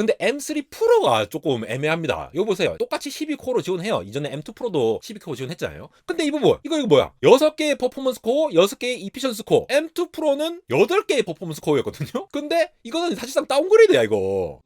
근데 M3 프로가 조금 애매합니다. 이거 보세요. 똑같이 12코어로 지원해요. 이전에 M2 프로도 12코어 지원했잖아요. 근데 이거 뭐야? 이거 뭐야? 6개의 퍼포먼스 코어, 6개의 이피션스 코어. M2 프로는 8개의 퍼포먼스 코어였거든요. 근데 이거는 사실상 다운그레이드야 이거.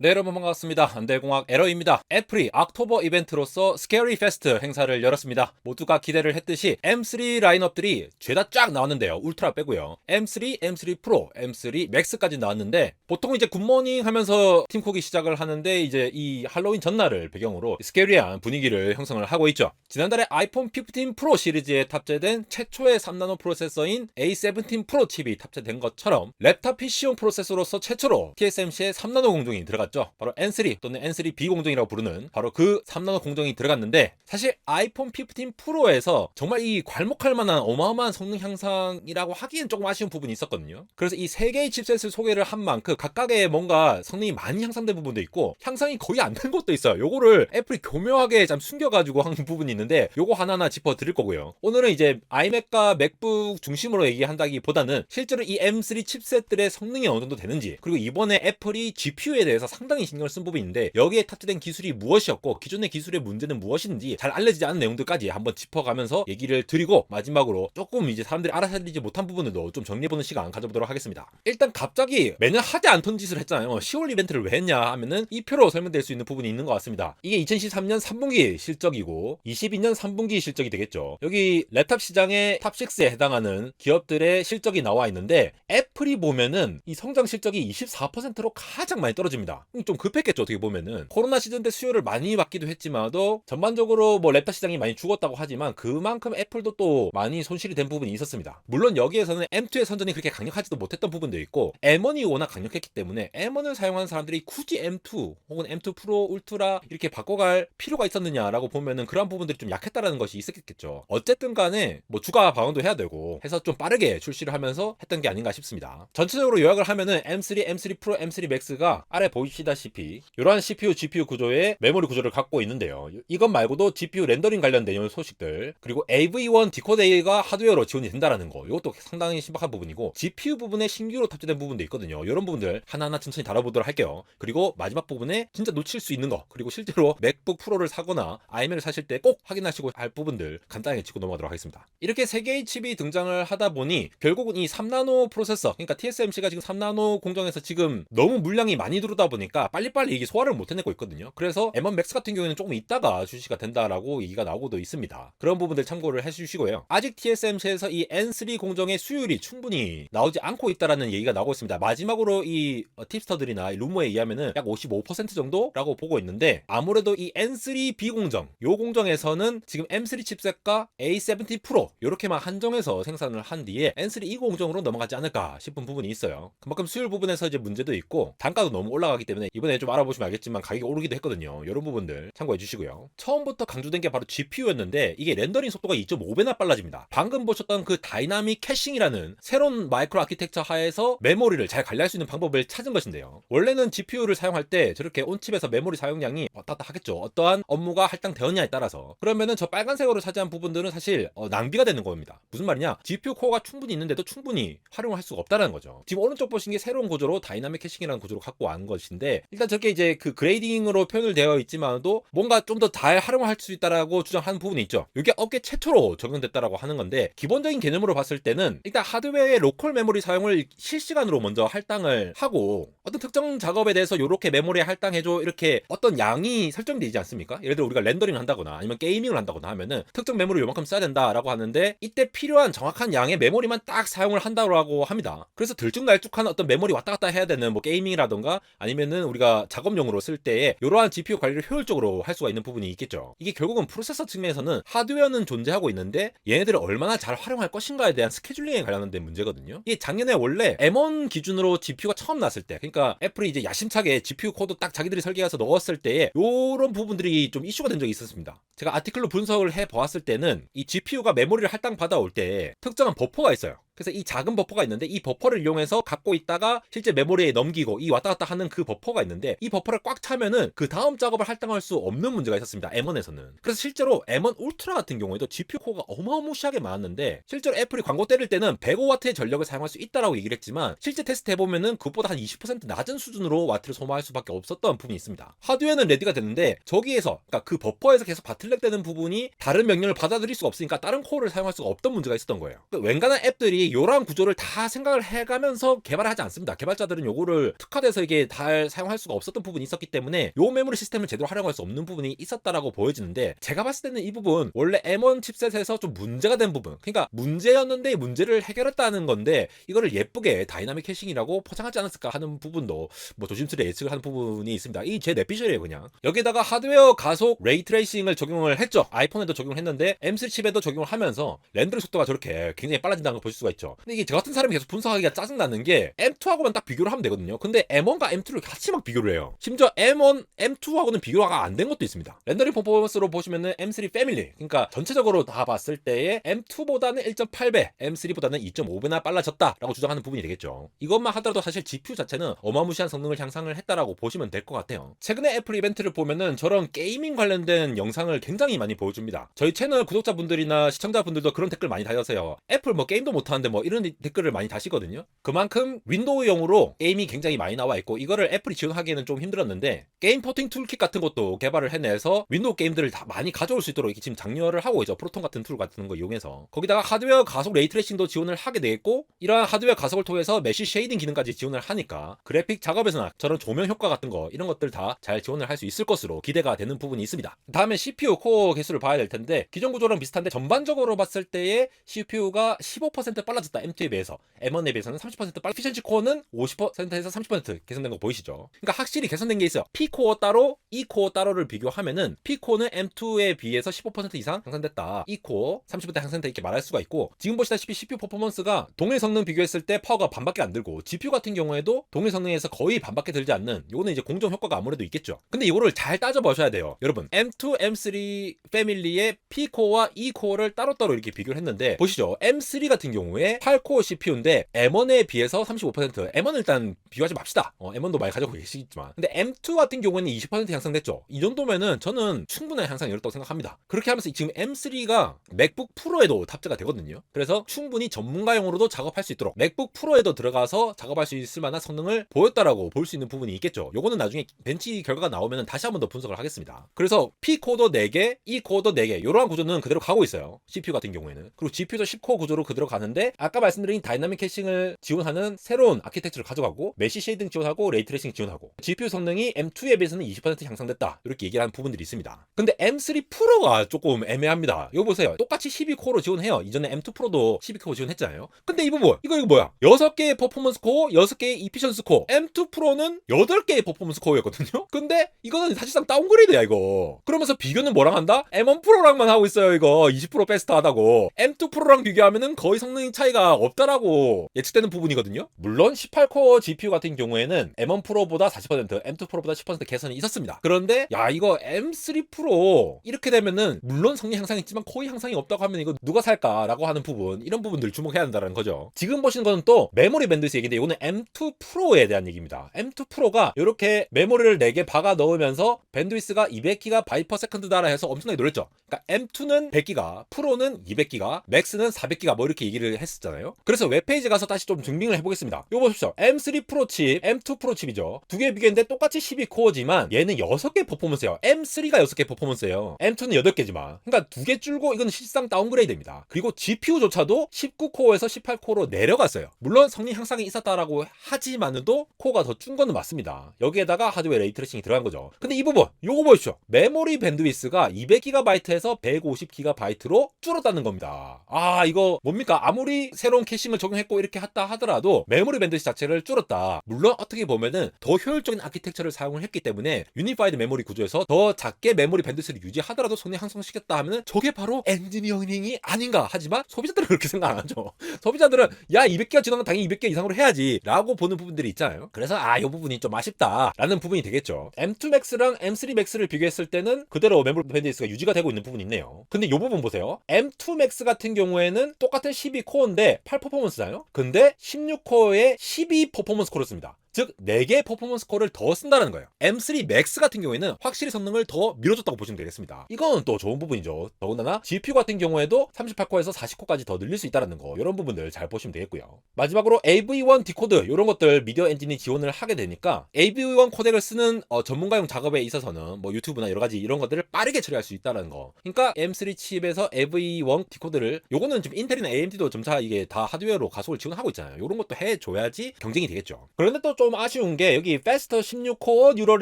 네, 여러분 반갑습니다. 안대공학 에러입니다. 애플이 옥토버 이벤트로서 스케리 페스트 행사를 열었습니다. 모두가 기대를 했듯이 M3 라인업들이 죄다 쫙 나왔는데요. 울트라 빼고요. M3, M3 프로, M3 맥스까지 나왔는데 보통 이제 굿모닝 하면서 팀쿡이 시작을 하는데 이제 이 할로윈 전날을 배경으로 스케리한 분위기를 형성을 하고 있죠. 지난달에 아이폰 15 프로 시리즈에 탑재된 최초의 3나노 프로세서인 A17 프로 칩이 탑재된 것처럼 랩탑 PC용 프로세서로서 최초로 TSMC의 3나노 공정이 들어갔죠. 바로 N3 또는 N3B 공정이라고 부르는 바로 그 3나노 공정이 들어갔는데 사실 아이폰 15 프로에서 정말 이 괄목할 만한 어마어마한 성능 향상이라고 하기엔 조금 아쉬운 부분이 있었거든요. 그래서 이 세 개의 칩셋을 소개를 한 만큼 각각의 뭔가 성능이 많이 향상된 부분도 있고 향상이 거의 안 된 것도 있어요. 요거를 애플이 교묘하게 좀 숨겨가지고 한 부분이 있는데 요거 하나하나 짚어드릴 거고요. 오늘은 이제 아이맥과 맥북 중심으로 얘기한다기보다는 실제로 이 M3 칩셋들의 성능이 어느 정도 되는지 그리고 이번에 애플이 GPU에 대해서 상당히 신경을 쓴 부분인데 여기에 탑재된 기술이 무엇이었고 기존의 기술의 문제는 무엇인지 잘 알려지지 않은 내용들까지 한번 짚어가면서 얘기를 드리고 마지막으로 조금 이제 사람들이 알아차리지 못한 부분들도 좀 정리해보는 시간 가져보도록 하겠습니다. 일단 갑자기 매년 하지 않던 짓을 했잖아요. 10월 이벤트를 왜 했냐 하면은 이 표로 설명될 수 있는 부분이 있는 것 같습니다. 이게 2013년 3분기 실적이고 22년 3분기 실적이 되겠죠. 여기 랩탑 시장의 탑6에 해당하는 기업들의 실적이 나와 있는데 애플이 보면은 이 성장 실적이 24%로 가장 많이 떨어집니다. 좀 급했겠죠. 어떻게 보면은 코로나 시즌 때 수요를 많이 받기도 했지만도 전반적으로 뭐 랩탑 시장이 많이 죽었다고 하지만 그만큼 애플도 또 많이 손실이 된 부분이 있었습니다. 물론 여기에서는 M2의 선전이 그렇게 강력하지도 못했던 부분도 있고 M1이 워낙 강력했기 때문에 M1을 사용하는 사람들이 굳이 M2 혹은 M2 프로 울트라 이렇게 바꿔갈 필요가 있었느냐라고 보면은 그런 부분들이 좀 약했다라는 것이 있었겠죠. 어쨌든 간에 뭐 주가 방어도 해야 되고 해서 좀 빠르게 출시를 하면서 했던 게 아닌가 싶습니다. 전체적으로 요약을 하면은 M3, M3 프로, M3 맥스가 아래 보시다시피 이러한 CPU, GPU 구조의 메모리 구조를 갖고 있는데요. 이것 말고도 GPU 렌더링 관련된 소식들 그리고 AV1 디코더 A가 하드웨어로 지원이 된다라는 거 이것도 상당히 신박한 부분이고 GPU 부분에 신규로 탑재된 부분도 있거든요. 이런 부분들 하나하나 천천히 다뤄보도록 할게요. 그리고 마지막 부분에 진짜 놓칠 수 있는 거 그리고 실제로 맥북 프로를 사거나 아이맥을 사실 때 꼭 확인하시고 할 부분들 간단하게 짚고 넘어가도록 하겠습니다. 이렇게 세 개의 칩이 등장을 하다 보니 결국은 이 3나노 프로세서 그러니까 TSMC가 지금 3나노 공정에서 지금 너무 물량이 많이 들어오다 보니까 빨리빨리 이게 소화를 못 해내고 있거든요. 그래서 M1 맥스 같은 경우에는 조금 있다가 출시가 된다라고 얘기가 나오고도 있습니다. 그런 부분들 참고를 해주시고요. 아직 TSMC에서 이 N3 공정의 수율이 충분히 나오지 않고 있다라는 얘기가 나오고 있습니다. 마지막으로 이 팁스터들이나 루머에 의하면은 약 55% 정도라고 보고 있는데 아무래도 이 N3B 공정 요 공정에서는 지금 M3 칩셋과 A17 프로 요렇게만 한정해서 생산을 한 뒤에 N3E 공정으로 넘어가지 않을까 싶은 부분이 있어요. 그만큼 수율 부분에서 이제 문제도 있고 단가도 너무 올라가기 때문에 이번에 좀 알아보시면 알겠지만 가격이 오르기도 했거든요. 이런 부분들 참고해 주시고요. 처음부터 강조된 게 바로 GPU였는데 이게 렌더링 속도가 2.5배나 빨라집니다. 방금 보셨던 그 다이나믹 캐싱이라는 새로운 마이크로 아키텍처 하에서 메모리를 잘 관리할 수 있는 방법을 찾은 것인데요. 원래는 GPU를 사용할 때 저렇게 온칩에서 메모리 사용량이 왔다 갔다 하겠죠. 어떠한 업무가 할당되었냐에 따라서. 그러면은 저 빨간색으로 차지한 부분들은 사실 낭비가 되는 겁니다. 무슨 말이냐? GPU 코어가 충분히 있는데도 충분히 활용을 할 수가 없다는 거죠. 지금 오른쪽 보신 게 새로운 구조로 다이나믹 캐싱이라는 구조로 갖고 온 것인데 일단 저렇게 이제 그 그레이딩으로 표현을 되어 있지만도 뭔가 좀 더 잘 활용할 수 있다라고 주장하는 부분이 있죠. 이게 업계 최초로 적용됐다라고 하는 건데 기본적인 개념으로 봤을 때는 일단 하드웨어의 로컬 메모리 사용을 실시간으로 먼저 할당을 하고 어떤 특정 작업에 대해서 이렇게 메모리에 할당해줘 이렇게 어떤 양이 설정되지 않습니까? 예를 들어 우리가 렌더링을 한다거나 아니면 게이밍을 한다거나 하면은 특정 메모리 요만큼 써야 된다라고 하는데 이때 필요한 정확한 양의 메모리만 딱 사용을 한다고 합니다. 그래서 들쭉날쭉한 어떤 메모리 왔다 갔다 해야 되는 뭐 게이밍이라던가 아니면은 우리가 작업용으로 쓸 때에 이러한 GPU 관리를 효율적으로 할 수가 있는 부분이 있겠죠. 이게 결국은 프로세서 측면에서는 하드웨어는 존재하고 있는데 얘네들을 얼마나 잘 활용할 것인가에 대한 스케줄링에 관련된 문제거든요. 이게 작년에 원래 M1 기준으로 GPU가 처음 나왔을 때 그러니까 애플이 이제 야심차게 GPU 코드 딱 자기들이 설계해서 넣었을 때에 요런 부분들이 좀 이슈가 된 적이 있었습니다. 제가 아티클로 분석을 해 보았을 때는 이 GPU가 메모리를 할당 받아올 때 특정한 버퍼가 있어요. 그래서 이 작은 버퍼가 있는데 이 버퍼를 이용해서 갖고 있다가 실제 메모리에 넘기고 이 왔다 갔다 하는 그 버퍼가 있는데 이 버퍼를 꽉 차면은 그 다음 작업을 할당할 수 없는 문제가 있었습니다. M1에서는. 그래서 실제로 M1 울트라 같은 경우에도 GPU 코어가 어마무시하게 많았는데 실제로 애플이 광고 때릴 때는 105W의 전력을 사용할 수 있다라고 얘기를 했지만 실제 테스트 해보면은 그것보다 한 20% 낮은 수준으로 와트를 소모할 수밖에 없었던 부분이 있습니다. 하드웨어는 레디가 됐는데 저기에서 그러니까 그 버퍼에서 계속 바틀렉되는 부분이 다른 명령을 받아들일 수가 없으니까 다른 코어를 사용할 수가 없던 문제가 있었던 거예요. 웬간한 앱들이 이러한 구조를 다 생각을 해가면서 개발을 하지 않습니다. 개발자들은 요거를 특화돼서 이게 다 사용할 수가 없었던 부분이 있었기 때문에 요 메모리 시스템을 제대로 활용할 수 없는 부분이 있었다라고 보여지는데 제가 봤을 때는 이 부분 원래 M1 칩셋에서 좀 문제가 된 부분, 그러니까 문제였는데 문제를 해결했다는 건데 이거를 예쁘게 다이나믹 캐싱이라고 포장하지 않았을까 하는 부분도 뭐 조심스레 예측을 하는 부분이 있습니다. 이 제 뇌피셜이에요 그냥. 여기다가 하드웨어 가속 레이 트레이싱을 적용을 했죠. 아이폰에도 적용을 했는데 M3 칩에도 적용을 하면서 렌더링 속도가 저렇게 굉장히 빨라진다는 걸 볼 수가 있죠. 근데 이게 저 같은 사람이 계속 분석하기가 짜증나는 게 M2하고만 딱 비교를 하면 되거든요. 근데 M1과 M2를 같이 막 비교를 해요. 심지어 M1, M2하고는 비교가 안 된 것도 있습니다. 렌더링 퍼포먼스로 보시면은 M3 패밀리, 그러니까 전체적으로 다 봤을 때에 M2보다는 1.8배, M3보다는 2.5배나 빨라졌다라고 주장하는 부분이 되겠죠. 이것만 하더라도 사실 GPU 자체는 어마무시한 성능을 향상을 했다라고 보시면 될 것 같아요. 최근에 애플 이벤트를 보면은 저런 게이밍 관련된 영상을 굉장히 많이 보여줍니다. 저희 채널 구독자분들이나 시청자분들도 그런 댓글 많이 다셨어요. 애플 뭐 게임도 못하는데 뭐 이런 댓글을 많이 다시거든요. 그만큼 윈도우용으로 게임이 굉장히 많이 나와 있고 이거를 애플이 지원하기에는 좀 힘들었는데 게임 포팅 툴킷 같은 것도 개발을 해내서 윈도우 게임들을 다 많이 가져올 수 있도록 지금 장려를 하고 있죠. 프로톤 같은 툴 같은 거 이용해서. 거기다가 하드웨어 가속 레이트레이싱도 지원을 하게 되겠고 이러한 하드웨어 가속을 통해서 메쉬 쉐이딩 기능까지 지원을 하니까 그래픽 작업에서나 저런 조명 효과 같은 거 이런 것들 다 잘 지원을 할 수 있을 것으로 기대가 되는 부분이 있습니다. 다음에 CPU 코어 개수를 봐야 될 텐데 기존 구조랑 비슷한데 전반적으로 봤을 때의 CPU가 15% 빨라졌다. M2에 비해서. M1에 비해서는 30% 빨라. 에피션시 코어는 50%에서 30% 개선된 거 보이시죠? 그러니까 확실히 개선된 게 있어요. P코어 따로, E코어 따로를 비교하면은 P코어는 M2에 비해서 15% 이상 향상됐다. E코어 30% 향상됐다 이렇게 말할 수가 있고 지금 보시다시피 CPU 퍼포먼스가 동일 성능 비교했을 때 파워가 반밖에 안 들고 GPU 같은 경우에도 동일 성능에서 거의 반밖에 들지 않는 요거는 이제 공정 효과가 아무래도 있겠죠. 근데 이거를 잘 따져보셔야 돼요. 여러분 M2, M3 패밀리의 P코어와 E코어를 따로따로 이렇게 비교를 했는데 보시죠. M3 같은 경우에 8코어 CPU인데 M1에 비해서 35% M1은 일단 비교하지 맙시다. M1도 많이 가지고 계시겠지만 근데 M2 같은 경우에는 20% 향상됐죠. 이 정도면은 저는 충분한 향상이었다고 생각합니다. 그렇게 하면서 지금 M3가 맥북 프로에도 탑재가 되거든요. 그래서 충분히 전문가용으로도 작업할 수 있도록 맥북 프로에도 들어가서 작업할 수 있을 만한 성능을 보였다라고 볼 수 있는 부분이 있겠죠. 요거는 나중에 벤치 결과가 나오면 다시 한 번 더 분석을 하겠습니다. 그래서 P코어도 4개, E코어도 4개 이러한 구조는 그대로 가고 있어요. CPU 같은 경우에는. 그리고 GPU도 10코어 구조로 그대로 가는데 아까 말씀드린 다이나믹 캐싱을 지원하는 새로운 아키텍처를 가져가고 메시 쉐이딩 지원하고 레이트레이싱 지원하고 GPU 성능이 M2에 비해서는 20% 향상됐다. 이렇게 얘기하는 부분들이 있습니다. 근데 M3 프로가 조금 애매합니다. 이거 보세요. 똑같이 12코어로 지원해요. 이전에 M2 프로도 12코어 지원했잖아요. 근데 이 부분 이거 뭐야? 6개의 퍼포먼스 코어, 6개의 이피션스 코어. M2 프로는 8개의 퍼포먼스 코어였거든요. 근데 이거는 사실상 다운그레이드야 이거. 그러면서 비교는 뭐랑 한다? M1 프로랑만 하고 있어요. 이거 20% 베스트하다고. M2 프로랑 비교하면은 거의 성능 차이가 없다라고 예측되는 부분이거든요. 물론 18코어 GPU 같은 경우에는 M1 프로보다 40%, M2 프로보다 10% 개선이 있었습니다. 그런데 야 이거 M3 프로 이렇게 되면은 물론 성능 향상했지만 거의 향상이 없다고 하면 이거 누가 살까라고 하는 부분 이런 부분들 주목해야 된다는 거죠. 지금 보시는 거는 또 메모리 밴드위스 얘기인데 이거는 M2 프로에 대한 얘기입니다. M2 프로가 이렇게 메모리를 4개 박아 넣으면서 밴드위스가 200GB/s다라 해서 엄청나게 놀랬죠. 그러니까 M2는 100GB, 프로는 200GB, 맥스는 400GB 뭐 이렇게 얘기를 했었잖아요. 그래서 웹페이지 가서 다시 좀 증빙을 해보겠습니다. 이거 보십시오. M3 프로 칩, M2 프로 칩이죠. 두 개 비교했는데 똑같이 12코어지만 얘는 6개 퍼포먼스예요. M3가 6개 퍼포먼스예요. M2는 8개지만. 그러니까 두 개 줄고 이건 실상 다운그레이드입니다. 그리고 GPU조차도 19코어에서 18코어로 내려갔어요. 물론 성능 향상이 있었다라고 하지만도 코어가 더 준 거는 맞습니다. 여기에다가 하드웨어 레이트레이싱이 들어간 거죠. 근데 이 부분 요거 보십시오. 메모리 밴드위스가 200GB에서 150GB로 줄었다는 겁니다. 아 이거 뭡니까? 아무리 새로운 캐싱을 적용했고 이렇게 했다 하더라도 메모리 밴드위스 자체를 줄었다. 물론 어떻게 보면은 더 효율적인 아키텍처를 사용을 했기 때문에 유니파이드 메모리 구조에서 더 작게 메모리 밴드위스를 유지하더라도 성능 향상시켰다 하면은 저게 바로 엔지니어링이 아닌가. 하지만 소비자들은 그렇게 생각 안 하죠. 소비자들은 야 200개가 지나면 당연히 200개 이상으로 해야지 라고 보는 부분들이 있잖아요. 그래서 이 부분이 좀 아쉽다 라는 부분이 되겠죠. M2 Max랑 M3 Max를 비교했을 때는 그대로 메모리 밴드위스가 유지가 되고 있는 부분이 있네요. 근데 이 부분 보세요. M2 Max 같은 경우에는 똑같은 12코어인데 16코어인데 8 퍼포먼스잖아요. 근데 16코어에 12 퍼포먼스 코어를 씁니다. 즉 4개의 퍼포먼스 코어를 더 쓴다는 거예요. M3 Max 같은 경우에는 확실히 성능을 더 밀어줬다고 보시면 되겠습니다. 이건 또 좋은 부분이죠. 더군다나 GPU 같은 경우에도 38코어에서 40코어까지 더 늘릴 수 있다는 거, 이런 부분들 잘 보시면 되겠고요. 마지막으로 AV1 디코드 이런 것들 미디어 엔진이 지원을 하게 되니까 AV1 코덱을 쓰는 전문가용 작업에 있어서는 뭐 유튜브나 여러 가지 이런 것들을 빠르게 처리할 수 있다는 거. 그러니까 M3 칩에서 AV1 디코드를, 요거는 지금 인텔이나 AMD도 점차 이게 다 하드웨어로 가속을 지원하고 있잖아요. 이런 것도 해줘야지 경쟁이 되겠죠. 그런데 또 좀 아쉬운 게 여기 Faster 16코어 뉴럴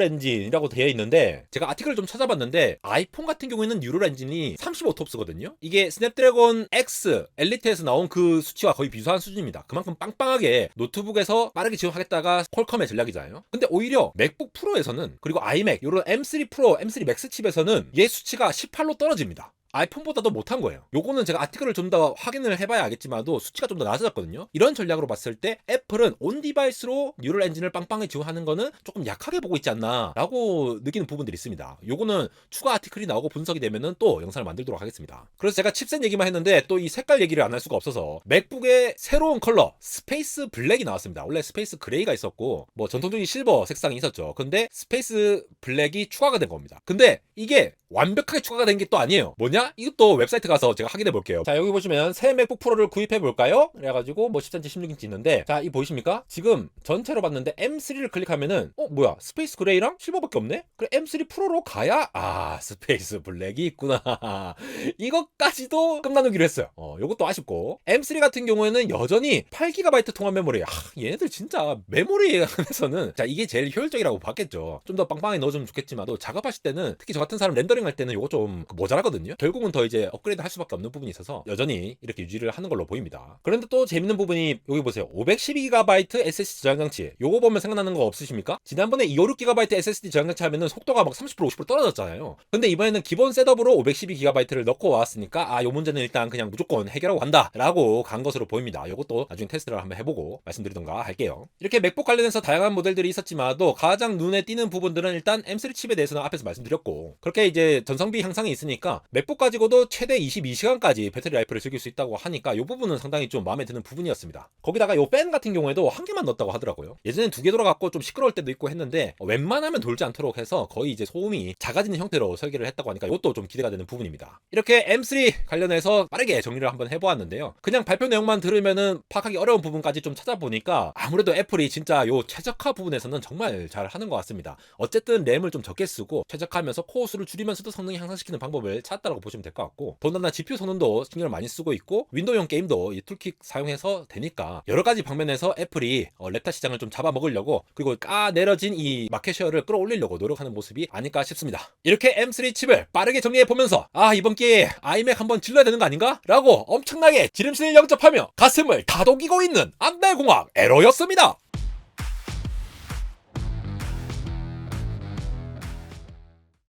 엔진이라고 되어 있는데, 제가 아티클을 좀 찾아봤는데 아이폰 같은 경우에는 뉴럴 엔진이 35톱스거든요. 이게 스냅드래곤 X 엘리트에서 나온 그 수치와 거의 비슷한 수준입니다. 그만큼 빵빵하게 노트북에서 빠르게 지원하겠다가 퀄컴의 전략이잖아요. 근데 오히려 맥북 프로에서는, 그리고 아이맥 이런 M3 프로, M3 맥스 칩에서는 얘 수치가 18로 떨어집니다. 아이폰보다도 못한 거예요. 요거는 제가 아티클을 좀 더 확인을 해봐야 알겠지만도 수치가 좀 더 낮아졌거든요. 이런 전략으로 봤을 때 애플은 온 디바이스로 뉴럴 엔진을 빵빵하게 지원하는 거는 조금 약하게 보고 있지 않나 라고 느끼는 부분들이 있습니다. 요거는 추가 아티클이 나오고 분석이 되면은 또 영상을 만들도록 하겠습니다. 그래서 제가 칩셋 얘기만 했는데 또 이 색깔 얘기를 안 할 수가 없어서, 맥북의 새로운 컬러 스페이스 블랙이 나왔습니다. 원래 스페이스 그레이가 있었고 뭐 전통적인 실버 색상이 있었죠. 근데 스페이스 블랙이 추가가 된 겁니다. 근데 이게 완벽하게 추가가 된 게 또 아니에요. 뭐냐? 이것도 웹사이트 가서 제가 확인해 볼게요. 자, 여기 보시면 새 맥북 프로를 구입해 볼까요? 그래가지고 뭐 13인치 16인치 있는데, 자, 이 보이십니까? 지금 전체로 봤는데 M3를 클릭하면은 뭐야, 스페이스 그레이랑 실버밖에 없네? 그래, M3 프로로 가야 스페이스 블랙이 있구나. 이것까지도 끝나누기로 했어요. 요것도 아쉽고, M3 같은 경우에는 여전히 8GB 통합 메모리. 얘네들 진짜 메모리 안에서는 자, 이게 제일 효율적이라고 봤겠죠. 좀 더 빵빵하게 넣어주면 좋겠지만도 작업하실 때는, 특히 저 같은 사람 렌더링 할 때는 요거 좀 모자라거든요. 결국은 더 이제 업그레이드 할 수밖에 없는 부분이 있어서 여전히 이렇게 유지를 하는 걸로 보입니다. 그런데 또 재밌는 부분이 여기 보세요. 512GB SSD 저장 장치. 요거 보면 생각나는 거 없으십니까? 지난번에 256GB SSD 저장 장치 하면은 속도가 막 30% 50% 떨어졌잖아요. 근데 이번에는 기본 셋업으로 512GB를 넣고 왔으니까 요 문제는 일단 그냥 무조건 해결하고 간다 라고 간 것으로 보입니다. 요것도 나중에 테스트를 한번 해보고 말씀드리던가 할게요. 이렇게 맥북 관련해서 다양한 모델들이 있었지만도 가장 눈에 띄는 부분들은 일단 M3 칩에 대해서는 앞에서 말씀드렸고, 그렇게 이제 전성비 향상이 있으니까 맥북 가지고도 최대 22시간까지 배터리 라이프를 즐길 수 있다고 하니까 이 부분은 상당히 좀 마음에 드는 부분이었습니다. 거기다가 요 팬 같은 경우에도 한 개만 넣었다고 하더라고요. 예전엔 2개 돌아갔고 좀 시끄러울 때도 있고 했는데 웬만하면 돌지 않도록 해서 거의 이제 소음이 작아지는 형태로 설계를 했다고 하니까 이것도 좀 기대가 되는 부분입니다. 이렇게 M3 관련해서 빠르게 정리를 한번 해보았는데요. 그냥 발표 내용만 들으면은 파악하기 어려운 부분까지 좀 찾아보니까 아무래도 애플이 진짜 요 최적화 부분에서는 정말 잘 하는 것 같습니다. 어쨌든 램을 좀 적게 쓰고 최적화하면서 코어 수를 줄이면서도 성능 향상시키는 방법을 찾았다고 보시면 될 것 같고, 더군다나 GPU 성능도 신경을 많이 쓰고 있고 윈도우용 게임도 이 툴킷 사용해서 되니까 여러 가지 방면에서 애플이 랩탑 시장을 좀 잡아먹으려고, 그리고 까내려진 이 마켓 쉐어를 끌어올리려고 노력하는 모습이 아닐까 싶습니다. 이렇게 M3 칩을 빠르게 정리해보면서 이번 기회에 아이맥 한번 질러야 되는 거 아닌가? 라고 엄청나게 지름신을 영접하며 가슴을 다독이고 있는 안달공학 에러였습니다.